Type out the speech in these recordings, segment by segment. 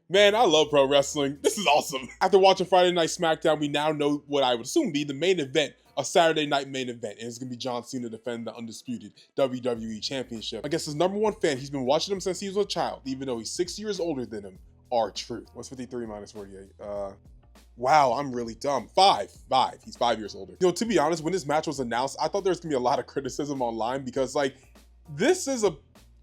Man, I love pro wrestling. This is awesome. After watching Friday Night SmackDown, we now know what I would assume be the main event, a Saturday night main event, and it's gonna be John Cena defending the undisputed WWE Championship. I guess his #1 fan, he's been watching him since he was a child, even though he's 6 years older than him. R-Truth. What's 53 minus 48? Wow, I'm really dumb. Five. He's 5 years older. You know, to be honest, when this match was announced, I thought there was gonna be a lot of criticism online because, like, this is a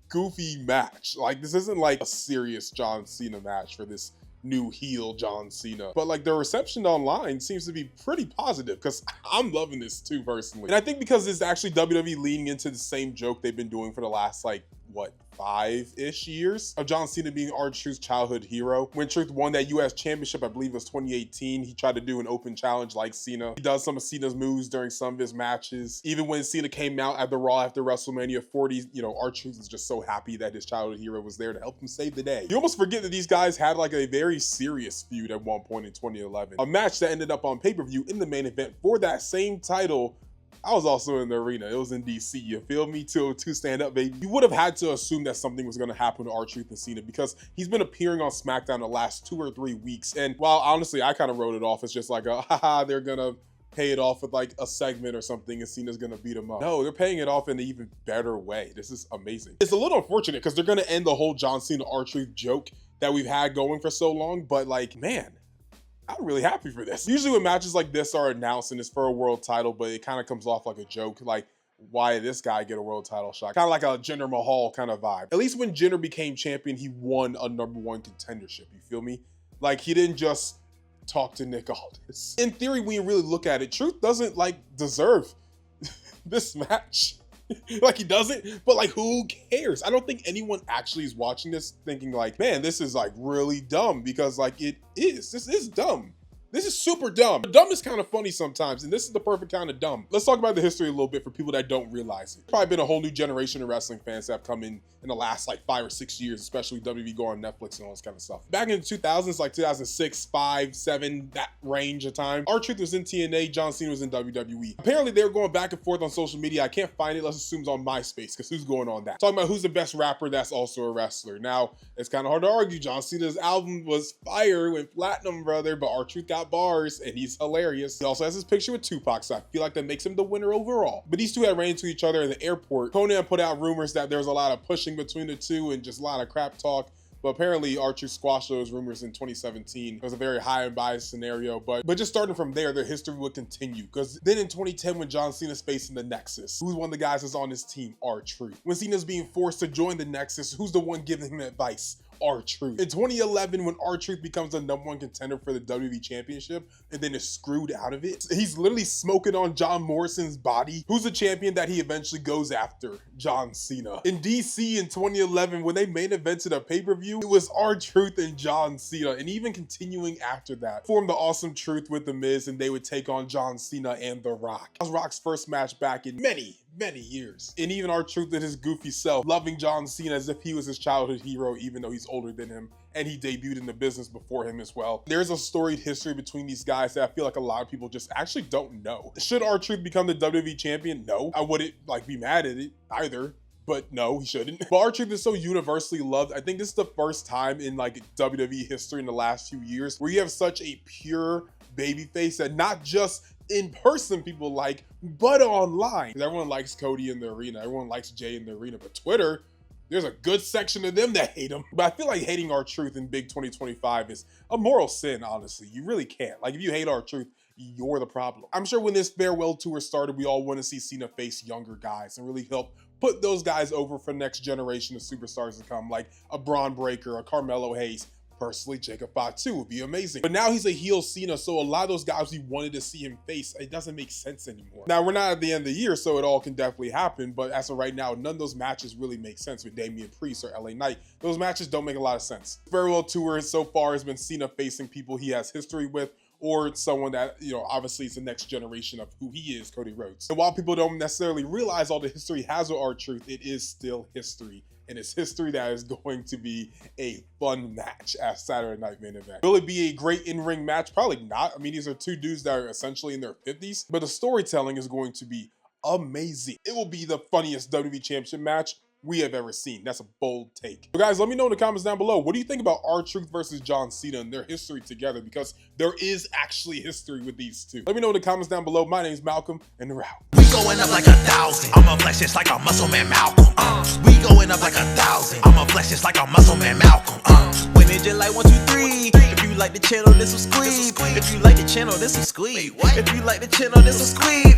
goofy match. Like, this isn't like a serious John Cena match for this new heel John Cena. But like the reception online seems to be pretty positive because I'm loving this too personally. And I think because it's actually WWE leaning into the same joke they've been doing for the last like, what, 5-ish years of John Cena being R-Truth's childhood hero. When Truth won that US Championship, I believe it was 2018, he tried to do an open challenge like Cena. He does some of Cena's moves during some of his matches. Even when Cena came out at the Raw after WrestleMania 40, you know, R-Truth is just so happy that his childhood hero was there to help him save the day. You almost forget that these guys had like a very serious feud at one point in 2011. A match that ended up on pay-per-view in the main event for that same title. I was also in the arena. It was in DC. You feel me? To stand up, baby. You would have had to assume that something was going to happen to R-Truth and Cena because he's been appearing on SmackDown the last 2 or 3 weeks. And while honestly, I kind of wrote it off as just like a, haha, they're going to pay it off with like a segment or something and Cena's going to beat him up. No, they're paying it off in an even better way. This is amazing. It's a little unfortunate because they're going to end the whole John Cena R-Truth joke that we've had going for so long. But like, man, I'm really happy for this. Usually when matches like this are announced and it's for a world title, but it kind of comes off like a joke, like why did this guy get a world title shot? Kind of like a Jinder Mahal kind of vibe. At least when Jinder became champion, he won a #1 contendership, you feel me? Like he didn't just talk to Nick Aldis. In theory, when you really look at it, Truth doesn't like deserve this match. Like he doesn't, but like who cares? I don't think anyone actually is watching this thinking like, man, this is like really dumb because like it is. This is dumb. This is super dumb. Dumb is kind of funny sometimes, and this is the perfect kind of dumb. Let's talk about the history a little bit for people that don't realize it. Probably been a whole new generation of wrestling fans that have come in the last like 5 or 6 years, especially WWE go on Netflix and all this kind of stuff. Back in the 2000s, like 2006, 5, 7, that range of time, R-Truth was in TNA, John Cena was in WWE. Apparently they were going back and forth on social media. I can't find it. Let's assume it's on MySpace because who's going on that? Talking about who's the best rapper that's also a wrestler. Now, it's kind of hard to argue. John Cena's album was fire, went platinum, brother, but R-Truth got bars and he's hilarious. He also has his picture with Tupac, so I feel like that makes him the winner overall. But these two had ran into each other in the airport. Conan put out rumors that there's a lot of pushing between the two and just a lot of crap talk. But apparently R-Truth squashed those rumors in 2017. It was a very high and biased scenario, but just starting from there, their history would continue. Because then in 2010, when John Cena's facing the Nexus, who's one of the guys that's on his team? R-Truth. When Cena's being forced to join the Nexus, who's the one giving him advice? R-Truth. In 2011, when R-Truth becomes the #1 contender for the WWE Championship and then is screwed out of it, he's literally smoking on John Morrison's body. Who's the champion that he eventually goes after? John Cena. In DC in 2011, when they main evented a pay-per-view, it was R-Truth and John Cena. And even continuing after that, formed the Awesome Truth with The Miz and they would take on John Cena and The Rock. That was Rock's first match back in many years. And even R-Truth did his goofy self, loving John Cena as if he was his childhood hero, even though he's older than him and he debuted in the business before him as well. There's a storied history between these guys that I feel like a lot of people just actually don't know. Should R-Truth become the WWE champion? No. I wouldn't like be mad at it either. But no, he shouldn't. But R-Truth is so universally loved. I think this is the first time in like WWE history in the last few years where you have such a pure babyface that not just in person people like, but online. Everyone likes Cody in the arena. Everyone likes Jay in the arena. But Twitter, there's a good section of them that hate him. But I feel like hating R-Truth in big 2025 is a moral sin, honestly. You really can't. Like if you hate R-Truth, you're the problem. I'm sure when this farewell tour started, we all want to see Cena face younger guys and really help put those guys over for next generation of superstars to come, like a Braun Breaker, a Carmelo Hayes. Personally, Jacob Fatu would be amazing. But now he's a heel Cena, so a lot of those guys we wanted to see him face, it doesn't make sense anymore. Now, we're not at the end of the year, so it all can definitely happen, but as of right now, none of those matches really make sense with Damian Priest or LA Knight. Those matches don't make a lot of sense. Farewell tour so far has been Cena facing people he has history with, or someone that, you know, obviously is the next generation of who he is, Cody Rhodes. And while people don't necessarily realize all the history he has with R-Truth, it is still history. And it's history that is going to be a fun match at Saturday Night Main Event. Will it be a great in-ring match? Probably not. I mean, these are two dudes that are essentially in their 50s, but the storytelling is going to be amazing. It will be the funniest WWE Championship match we have ever seen. That's a bold take. But guys, let me know in the comments down below, what do you think about R-Truth versus John Cena and their history together? Because there is actually history with these two. Let me know in the comments down below. My name's Malcolm, and we're out. We going up like 1,000. I'm a flex just like a muscle man Malcolm. We going up like 1,000. I'm a flex just like a muscle man Malcolm. When it just like 1, 2, 3. If you like the channel, this will squeeze. If you like the channel, this will squeeze. If you like the channel, this will squeeze.